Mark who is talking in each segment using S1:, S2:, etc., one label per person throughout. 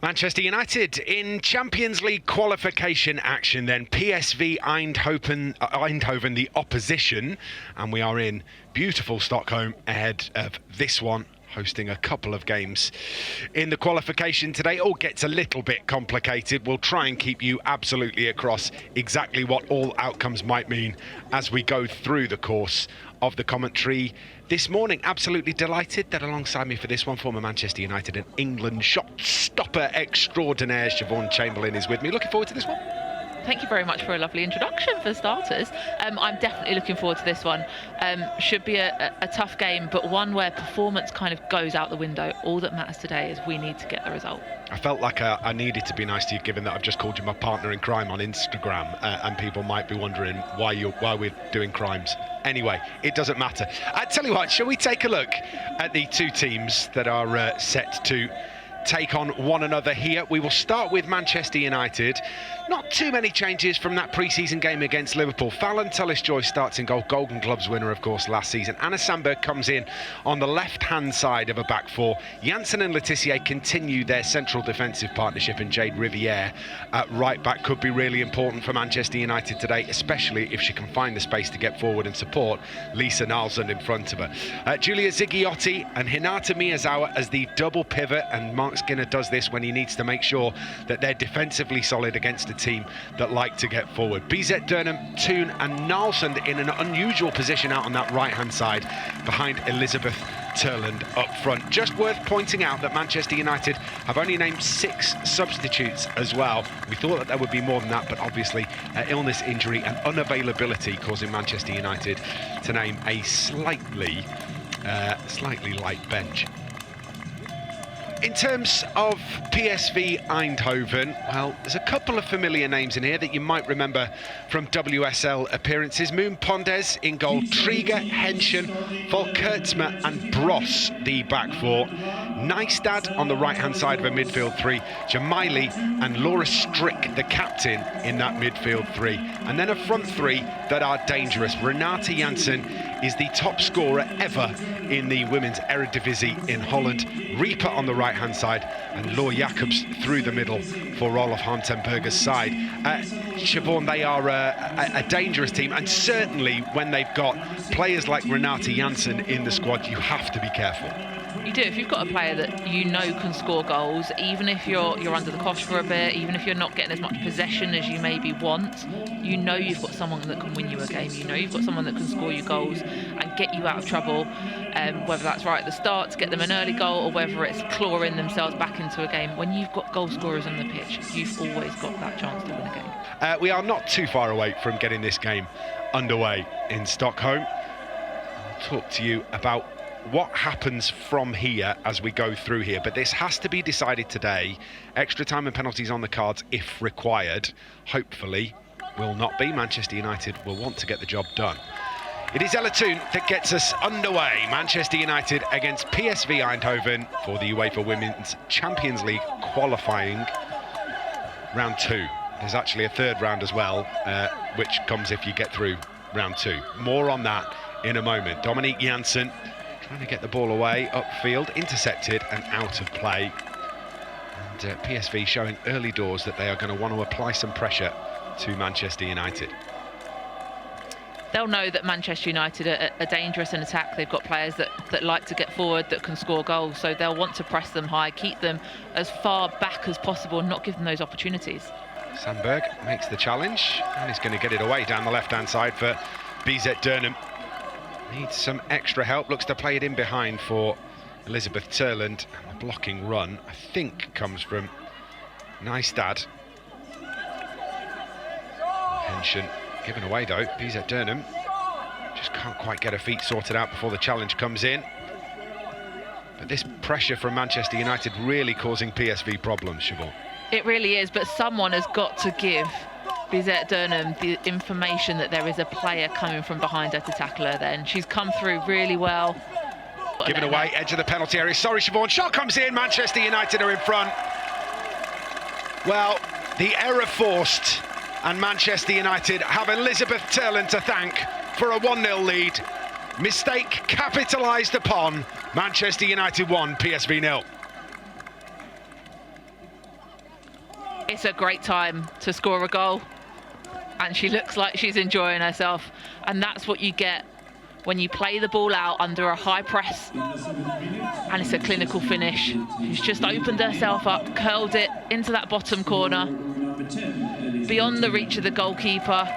S1: Manchester United in Champions League qualification action then. PSV Eindhoven the opposition, and we are in beautiful Stockholm ahead of this one, hosting a couple of games in the qualification today. All gets a little bit complicated. We'll try and keep you absolutely across exactly what all outcomes might mean as we go through the course of the commentary this morning. Absolutely delighted that alongside me for this one, former Manchester United and England shot stopper extraordinaire Siobhan Chamberlain is with me. Looking forward to this one.
S2: Thank you very much for a lovely introduction for starters. I'm definitely looking forward to this one. Should be a tough game, but one where performance kind of goes out the window. All that matters today is we need to get the result.
S1: I felt like I needed to be nice to you, given that I've just called you my partner in crime on Instagram, and people might be wondering why we're doing crimes. Anyway, it doesn't matter. I tell you what, shall we take a look at the two teams that are set to take on one another here? We will start with Manchester United. Not too many changes from that pre-season game against Liverpool. Fallon Tullis-Joy starts in goal, Golden Gloves winner, of course, last season. Anna Sandberg comes in on the left-hand side of a back four. Janssen and Letitia continue their central defensive partnership, and Jade Riviere at right back could be really important for Manchester United today, especially if she can find the space to get forward and support Lisa Nalsund in front of her. Julia Ziggiotti and Hinata Miyazawa as the double pivot, and Mark Skinner does this when he needs to make sure that they're defensively solid against a team that like to get forward. BZ Durnham, Toon and Nalsund in an unusual position out on that right-hand side behind Elizabeth Turland up front. Just worth pointing out that Manchester United have only named 6 substitutes as well. We thought that there would be more than that, but obviously illness, injury and unavailability causing Manchester United to name a slightly light bench. In terms of PSV Eindhoven, well, there's a couple of familiar names in here that you might remember from WSL appearances. Moon Pondes in goal, Trigger, Henshin, Volkertsma and Bross, the back four. Neistad on the right-hand side of a midfield three, Jamaili and Laura Strick, the captain, in that midfield three. And then a front three that are dangerous. Renate Janssen is the top scorer ever in the women's Eredivisie in Holland. Reaper on the right-hand side, and Laura Jacobs through the middle for Olof Hartenberger's side. Siobhan, they are a dangerous team, and certainly when they've got players like Renate Janssen in the squad, you have to be careful.
S2: You do. If you've got a player that you know can score goals, even if you're under the cosh for a bit, even if you're not getting as much possession as you maybe want, you know you've got someone that can win you a game. You know you've got someone that can score you goals and get you out of trouble, whether that's right at the start to get them an early goal or whether it's clawing themselves back into a game. When you've got goal scorers on the pitch, you've always got that chance to win a game.
S1: We are not too far away from getting this game underway in Stockholm. I'll talk to you about what happens from here as we go through here, but this has to be decided today. Extra time and penalties on the cards if required. Hopefully will not be. Manchester United will want to get the job done. It is Ella Toon that gets us underway. Manchester United against PSV Eindhoven for the UEFA Women's Champions League qualifying round 2. There's actually a third round as well, which comes if you get through round 2. More on that in a moment. Dominique Janssen trying to get the ball away, upfield, intercepted and out of play. And PSV showing early doors that they are going to want to apply some pressure to Manchester United.
S2: They'll know that Manchester United are dangerous in attack. They've got players that like to get forward, that can score goals, so they'll want to press them high, keep them as far back as possible and not give them those opportunities.
S1: Sandberg makes the challenge and is going to get it away down the left-hand side for BZ Durnham. Needs some extra help, looks to play it in behind for Elizabeth Turland. And the blocking run, I think, comes from Neistad. Henshin given away though. BZ Durnham just can't quite get her feet sorted out before the challenge comes in. But this pressure from Manchester United really causing PSV problems, Siobhan.
S2: It really is, but someone has got to give Bizette Durnham the information that there is a player coming from behind her to tackle her then. She's come through really well.
S1: Given away, edge of the penalty area. Sorry, Siobhan. Shot comes in. Manchester United are in front. Well, the error forced, and Manchester United have Elizabeth Turland to thank for a 1-0 lead. Mistake capitalised upon. Manchester United 1, PSV 0.
S2: It's a great time to score a goal, and she looks like she's enjoying herself, and that's what you get when you play the ball out under a high press, and it's a clinical finish. She's just opened herself up, curled it into that bottom corner, beyond the reach of the goalkeeper.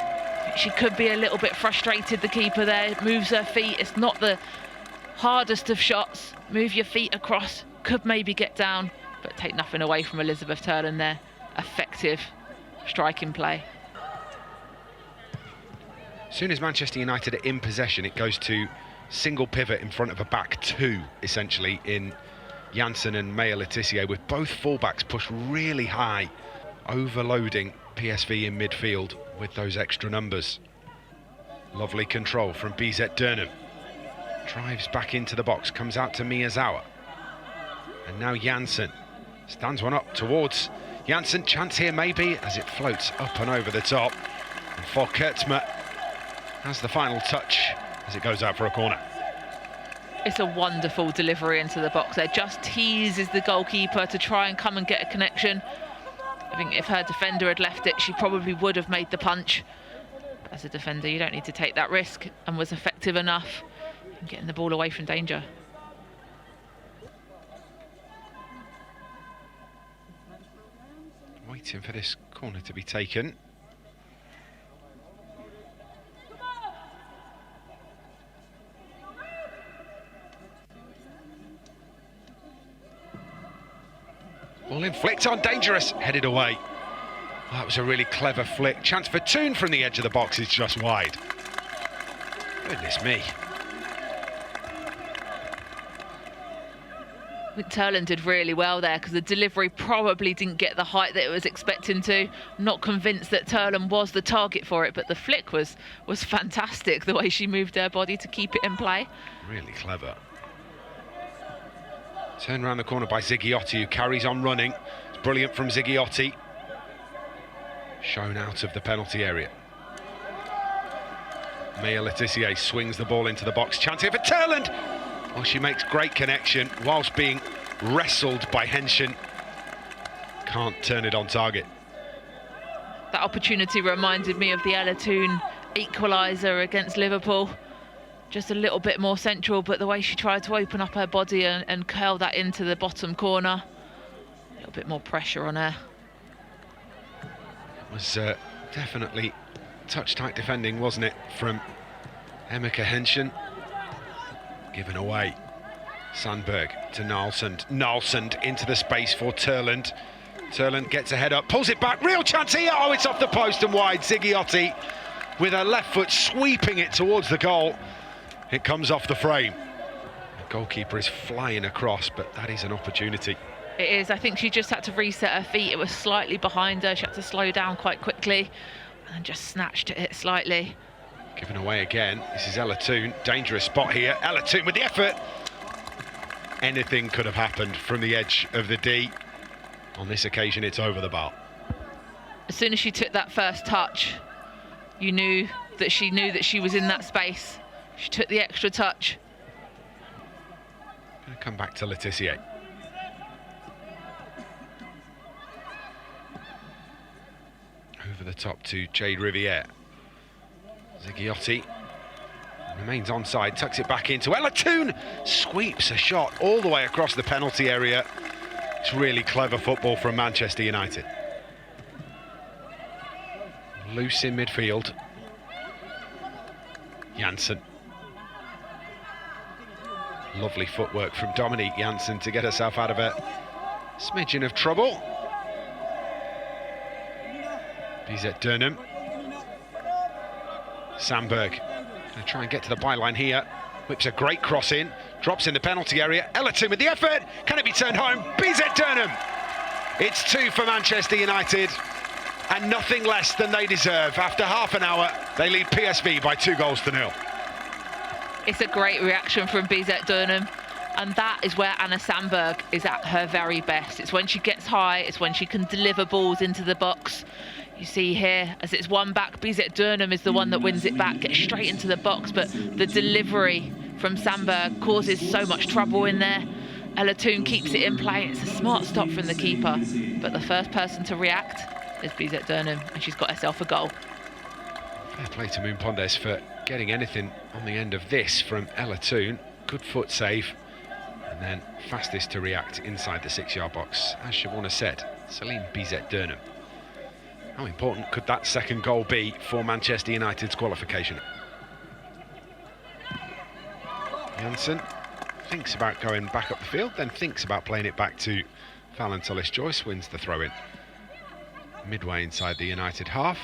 S2: She could be a little bit frustrated, the keeper there, moves her feet. It's not the hardest of shots. Move your feet across, could maybe get down, but take nothing away from Elizabeth Turland there. Effective striking play.
S1: As soon as Manchester United are in possession, it goes to single pivot in front of a back two, essentially, in Janssen and Maya Letitia, with both fullbacks pushed really high, overloading PSV in midfield with those extra numbers. Lovely control from BZ Durnham. Drives back into the box, comes out to Miyazawa. And now Janssen stands one up towards Janssen. Chance here maybe, as it floats up and over the top. And for Kurtzma has the final touch as it goes out for a corner.
S2: It's a wonderful delivery into the box there. Just teases the goalkeeper to try and come and get a connection. I think if her defender had left it, she probably would have made the punch. But as a defender, you don't need to take that risk, and was effective enough in getting the ball away from danger.
S1: Waiting for this corner to be taken. Ball in, flicked on, dangerous, headed away. Well, that was a really clever flick. Chance for Toon from the edge of the box is just wide. Goodness me.
S2: I think Turland did really well there, because the delivery probably didn't get the height that it was expecting to. I'm not convinced that Turland was the target for it, but the flick was fantastic, the way she moved her body to keep it in play.
S1: Really clever. Turned around the corner by Ziggiotti, who carries on running. It's brilliant from Ziggiotti. Shown out of the penalty area. Maya Letitia swings the ball into the box. Chance here for Turland. Well, she makes great connection whilst being wrestled by Henshin. Can't turn it on target.
S2: That opportunity reminded me of the Ella Toon equaliser against Liverpool. Just a little bit more central, but the way she tried to open up her body and curl that into the bottom corner, a little bit more pressure on her.
S1: It was definitely touch-tight defending, wasn't it, from Emmeke Henshin. Given away. Sandberg to Nalsund. Nalsund into the space for Turland. Turland gets a head up, pulls it back. Real chance here. Oh, it's off the post and wide. Ziggiotti with her left foot sweeping it towards the goal. It comes off the frame. The goalkeeper is flying across, but that is an opportunity.
S2: It is. I think she just had to reset her feet. It was slightly behind her. She had to slow down quite quickly and just snatched at it slightly.
S1: Given away again. This is Ella Toon. Dangerous spot here. Ella Toon with the effort. Anything could have happened from the edge of the D. On this occasion, it's over the bar.
S2: As soon as she took that first touch, you knew that she was in that space. She took the extra touch.
S1: Going to come back to Letitia. Over the top to Jade Riviere. Ziggiotti remains onside, tucks it back into Ella Toon, sweeps a shot all the way across the penalty area. It's really clever football from Manchester United. Loose in midfield. Janssen. Lovely footwork from Dominique Janssen to get herself out of a smidgen of trouble. BZ Durnham. Sandberg going to try and get to the byline here. Whips a great cross in, drops in the penalty area. Ella Toon with the effort. Can it be turned home? BZ Durnham. It's 2 for Manchester United, and nothing less than they deserve. After half an hour, they lead PSV by 2-0.
S2: It's a great reaction from BZ Durnham, and that is where Anna Sandberg is at her very best. It's when she gets high, it's when she can deliver balls into the box. You see here, as it's one back, BZ Durnham is the one that wins it back, gets straight into the box, but the delivery from Sandberg causes so much trouble in there, Ella Toon keeps it in play. It's a smart stop from the keeper, but the first person to react is BZ Durnham, and she's got herself a goal.
S1: Fair play to Moon Pondes for getting anything on the end of this from Ella Toon. Good foot save, and then fastest to react inside the 6-yard box. As Siobhan said, Celine BZ Durnham. How important could that second goal be for Manchester United's qualification? Janssen thinks about going back up the field, then thinks about playing it back to Fallon Tullis-Joyce, wins the throw-in. Midway inside the United half.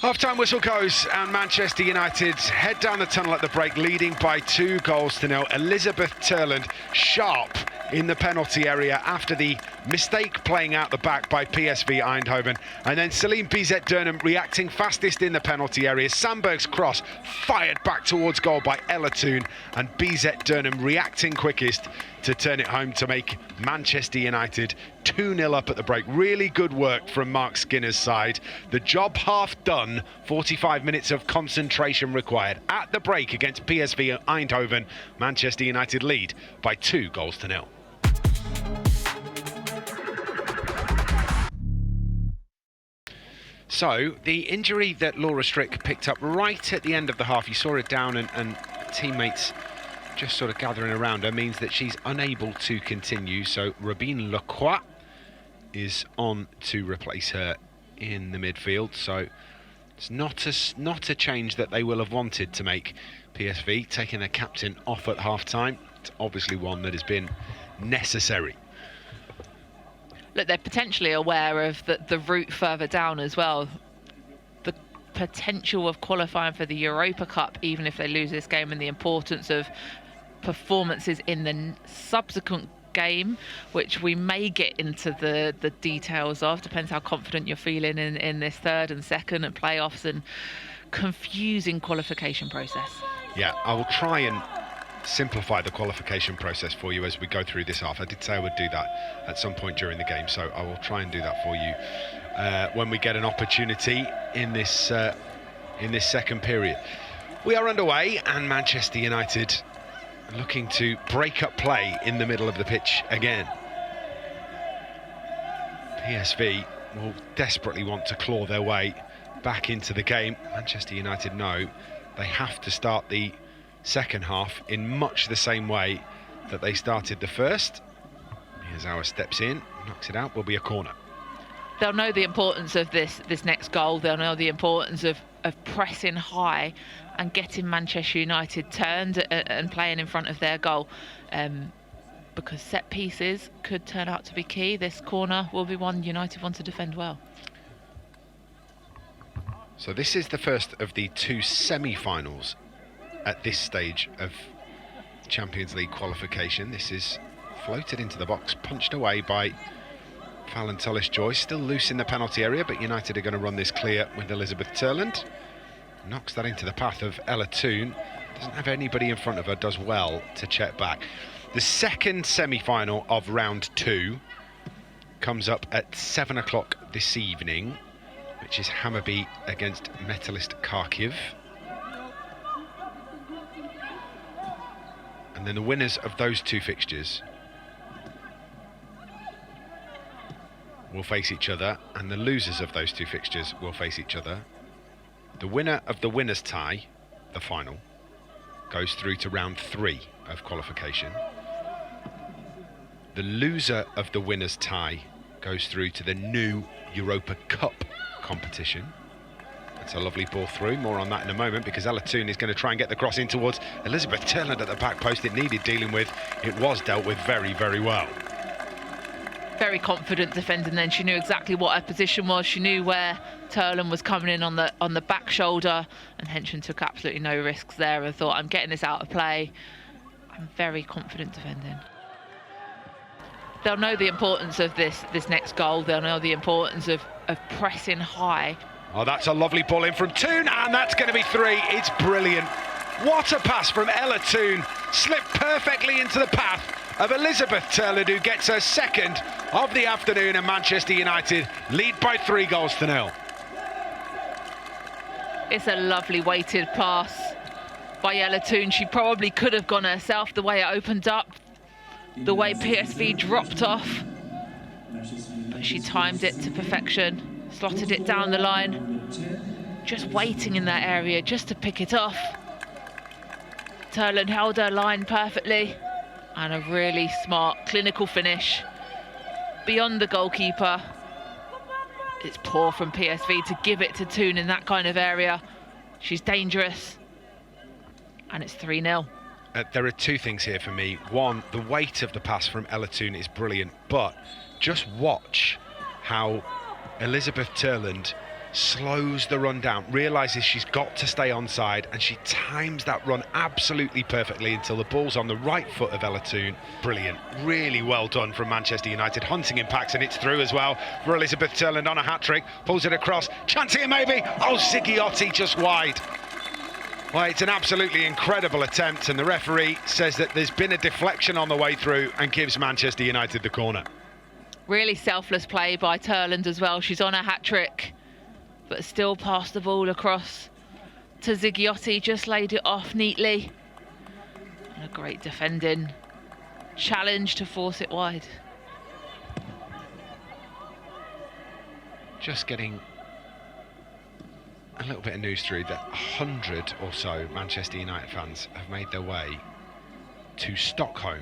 S1: Half-time whistle goes, and Manchester United head down the tunnel at the break, leading by 2-0. Elizabeth Turland sharp in the penalty area after the mistake playing out the back by PSV Eindhoven, and then Celine BZ Durnham reacting fastest in the penalty area. Sandberg's cross fired back towards goal by Ella Toon, and BZ Durnham reacting quickest to turn it home to make Manchester United 2-0 up at the break. Really good work from Mark Skinner's side. The job half done, 45 minutes of concentration required. At the break against PSV Eindhoven, Manchester United lead by 2-0. So, the injury that Laura Strick picked up right at the end of the half, you saw her down and teammates just sort of gathering around her, means that she's unable to continue. So Robin Lacroix is on to replace her in the midfield. So it's not a change that they will have wanted to make. PSV taking their captain off at half-time. It's obviously one that has been necessary.
S2: Look, they're potentially aware of the route further down as well. The potential of qualifying for the Europa Cup, even if they lose this game, and the importance of performances in the subsequent game, which we may get into the details of. Depends how confident you're feeling in this third and second and playoffs and confusing qualification process. Yeah,
S1: I will try and simplify the qualification process for you as we go through this half. I did say I would do that at some point during the game, so I will try and do that for you when we get an opportunity in this second period. We are underway, and Manchester United looking to break up play in the middle of the pitch again. PSV will desperately want to claw their way back into the game. Manchester United know they have to start the second half in much the same way that they started the first. Miyazawa steps in, knocks it out, will be a corner.
S2: They'll know the importance of this next goal. They'll know the importance of pressing high and getting Manchester United turned and playing in front of their goal, because set pieces could turn out to be key. This corner will be one United want to defend well.
S1: So this is the first of the two semi-finals at this stage of Champions League qualification. This is floated into the box, punched away by Fallon Tullis-Joyce, still loose in the penalty area, but United are going to run this clear with Elizabeth Turland. Knocks that into the path of Ella Toon. Doesn't have anybody in front of her, does well to check back. The second semi-final of round 2 comes up at 7 o'clock this evening, which is Hammarby against Metalist Kharkiv. And then the winners of those two fixtures will face each other, and the losers of those two fixtures will face each other. The winner of the winners' tie, the final, goes through to round 3 of qualification. The loser of the winners' tie goes through to the new Europa Cup competition. That's a lovely ball through. More on that in a moment, because Ella Toon is going to try and get the cross in towards Elizabeth Turland at the back post. It needed dealing with. It was dealt with very, very well.
S2: Very confident defending then. She knew exactly what her position was. She knew where Turland was coming in on the back shoulder, and Henson took absolutely no risks there and thought, I'm getting this out of play. I'm very confident defending. They'll know the importance of this next goal. They'll know the importance of pressing high.
S1: Oh, that's a lovely ball in from Toon, and that's going to be 3. It's brilliant. What a pass from Ella Toon. Slipped perfectly into the path of Elizabeth Turland, who gets her second of the afternoon, and Manchester United lead by 3-0.
S2: It's a lovely weighted pass by Ella Toon. She probably could have gone herself the way it opened up. the way PSV dropped off, but she timed it to perfection, slotted it down the line, just waiting in that area just to pick it off. Turland held her line perfectly, and a really smart clinical finish beyond the goalkeeper. It's poor from PSV to give it to Thun in that kind of area. She's dangerous, and it's 3-0.
S1: There are two things here for me. One, the weight of the pass from Ella Thun is brilliant, but just watch how Elizabeth Turland slows the run down, realises she's got to stay onside, and she times that run absolutely perfectly until the ball's on the right foot of Ella Thun. Brilliant, really well done from Manchester United. Hunting impacts, and it's through as well for Elizabeth Turland on a hat-trick. Pulls it across, chance here maybe. Oh, Ziggiotti just wide. Well, it's an absolutely incredible attempt, and the referee says that there's been a deflection on the way through and gives Manchester United the corner.
S2: Really selfless play by Turland as well. She's on a hat-trick, but still passed the ball across to Ziggiotti, just laid it off neatly. And a great defending challenge to force it wide.
S1: Just getting a little bit of news through that 100 or so Manchester United fans have made their way to Stockholm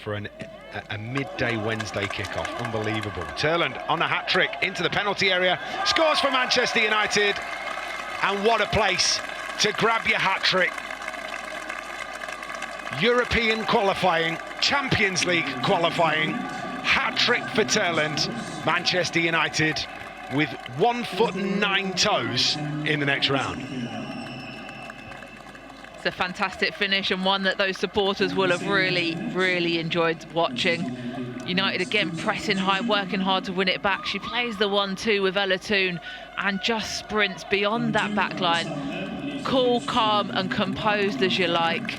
S1: for a midday Wednesday kickoff. Unbelievable. Turland on a hat-trick into the penalty area, scores for Manchester United, and what a place to grab your hat-trick. European qualifying, Champions League qualifying, hat-trick for Turland. Manchester United with 1 foot and 9 toes in the next round.
S2: It's a fantastic finish, and one that those supporters will have really enjoyed watching. United again pressing high, working hard to win it back. She plays the 1-2 with Ella Thun and just sprints beyond that back line. Cool, calm and composed as you like.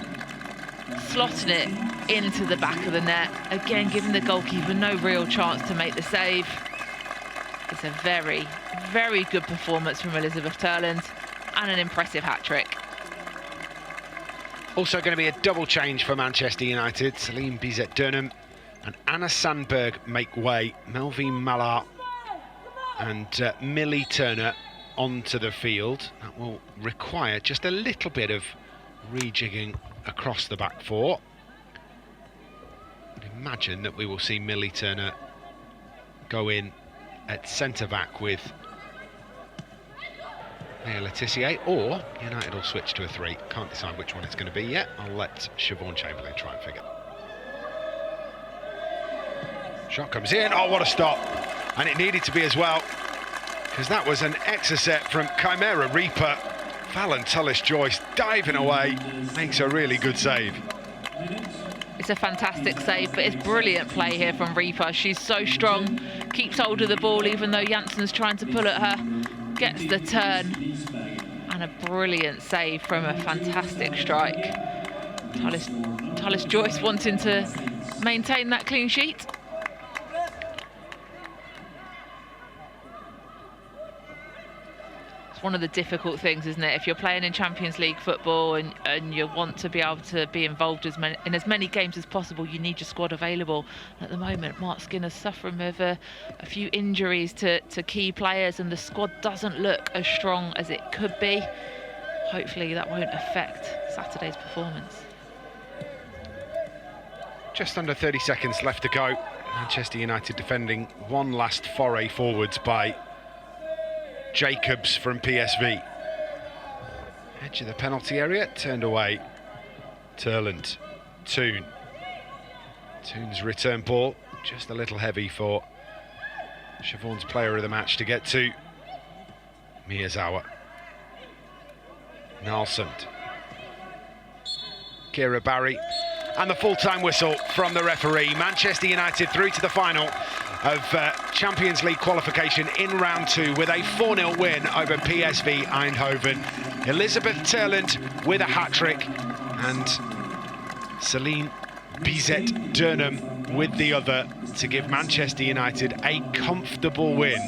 S2: Slotting it into the back of the net. Again, giving the goalkeeper no real chance to make the save. It's a very good performance from Elizabeth Turland, and an impressive hat-trick.
S1: Also going to be a double change for Manchester United. Celine Bizet-Durnham and Anna Sandberg make way. Melvin Mallard and Millie Turner onto the field. That will require just a little bit of rejigging across the back four. I'd imagine that we will see Millie Turner go in at centre-back with Léa Letizier, or United will switch to a 3. Can't decide which one it's going to be yet. I'll let Siobhan Chamberlain try and figure. Shot comes in. Oh, what a stop. And it needed to be as well, because that was an exocet from Chimera Reaper. Fallon Tullis-Joyce diving away, makes a really good save.
S2: It's a fantastic save, but it's brilliant play here from Reaper. She's so strong, keeps hold of the ball even though Janssen's trying to pull at her, gets the turn, and a brilliant save from a fantastic strike. Tullis-Joyce wanting to maintain that clean sheet. It's one of the difficult things, isn't it? If you're playing in Champions League football and you want to be able to be involved in as many games as possible, you need your squad available. At the moment, Mark Skinner's suffering with a few injuries to key players, and the squad doesn't look as strong as it could be. Hopefully that won't affect Saturday's performance.
S1: Just under 30 seconds left to go. Manchester United defending one last foray forwards by Jacobs from PSV. Edge of the penalty area, turned away. Turland, Thun. Thun's return ball, just a little heavy for Siobhan's player of the match to get to. Miyazawa. Nalsund. Kira Barry. And the full-time whistle from the referee. Manchester United through to the final of Champions League qualification in round 2 with a 4-0 win over PSV Eindhoven. Elizabeth Turland with a hat-trick, and Celine Bizet-Durnham with the other to give Manchester United a comfortable win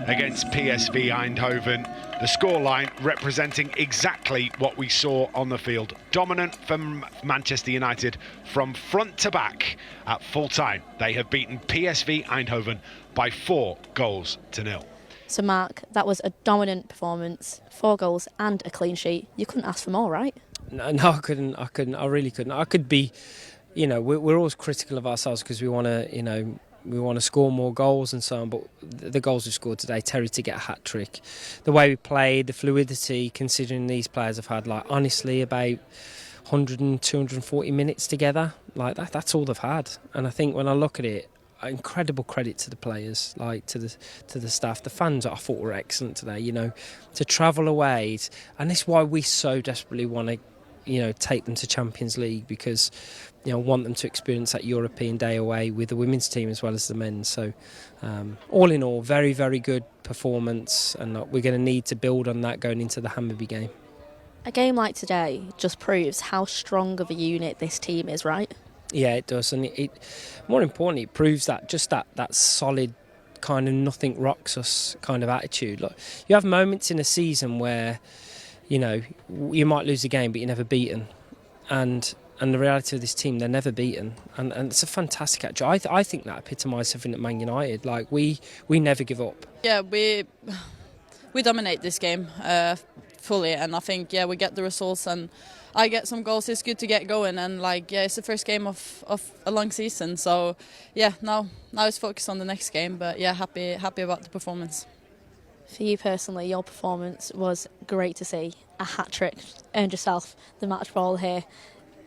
S1: against PSV Eindhoven. The scoreline representing exactly what we saw on the field. Dominant from Manchester United from front to back at full time. They have beaten PSV Eindhoven by 4-0.
S3: So Mark, that was a dominant performance, 4 goals and a clean sheet. You couldn't ask for more, right?
S4: No, I couldn't. I really couldn't. I could be, we're always critical of ourselves because we want to, we want to score more goals and so on. But the goals we scored today, Terry to get a hat trick, the way we played, the fluidity, considering these players have had honestly about 100 and 240 minutes together, that's all they've had. And I think when I look at it, incredible credit to the players, to the staff, the fans. I thought were excellent today. To travel away, and this is why we so desperately want to, take them to Champions League, because want them to experience that European day away with the women's team as well as the men's. So all in all, very, very good performance, and we're going to need to build on that going into the Hammarby game.
S3: A game like today just proves how strong of a unit this team is, right?
S4: Yeah, it does, and it more importantly, it proves that just that solid kind of nothing rocks us kind of attitude. Look, you have moments in a season where you might lose a game, but you're never beaten, and the reality of this team, they're never beaten, and it's a fantastic attitude. I think that epitomises everything at Man United. We never give up.
S5: Yeah, we dominate this game fully, and I think we get the results and I get some goals. It's good to get going, and it's the first game of a long season. So now it's focused on the next game. But happy about the performance.
S3: For you personally, your performance was great to see. A hat trick, earned yourself the match ball here.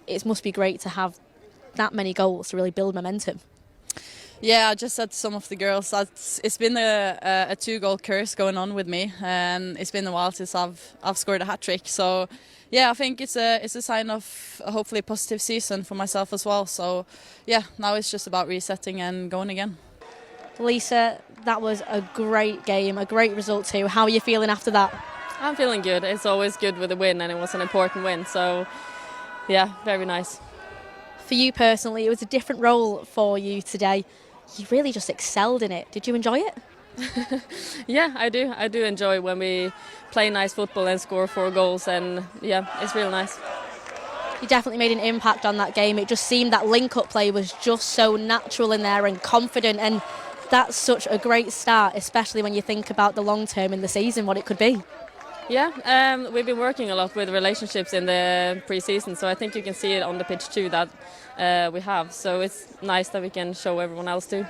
S3: It must be great to have that many goals to really build momentum.
S5: Yeah, I just said to some of the girls that it's been a 2-goal curse going on with me, and it's been a while since I've scored a hat trick. So I think it's a sign of a hopefully positive season for myself as well. So now it's just about resetting and going again.
S3: Lisa, that was a great game, a great result too. How are you feeling after that?
S6: I'm feeling good. It's always good with a win, and it was an important win. So very nice.
S3: For you personally, it was a different role for you today. You really just excelled in it. Did you enjoy it?
S6: Yeah, I do. I do enjoy when we play nice football and score 4 goals, and it's real nice.
S3: You definitely made an impact on that game. It just seemed that link-up play was just so natural in there and confident, and that's such a great start, especially when you think about the long term in the season, what it could be.
S6: Yeah, we've been working a lot with relationships in the pre-season, so I think you can see it on the pitch too that we have. So it's nice that we can show everyone else too.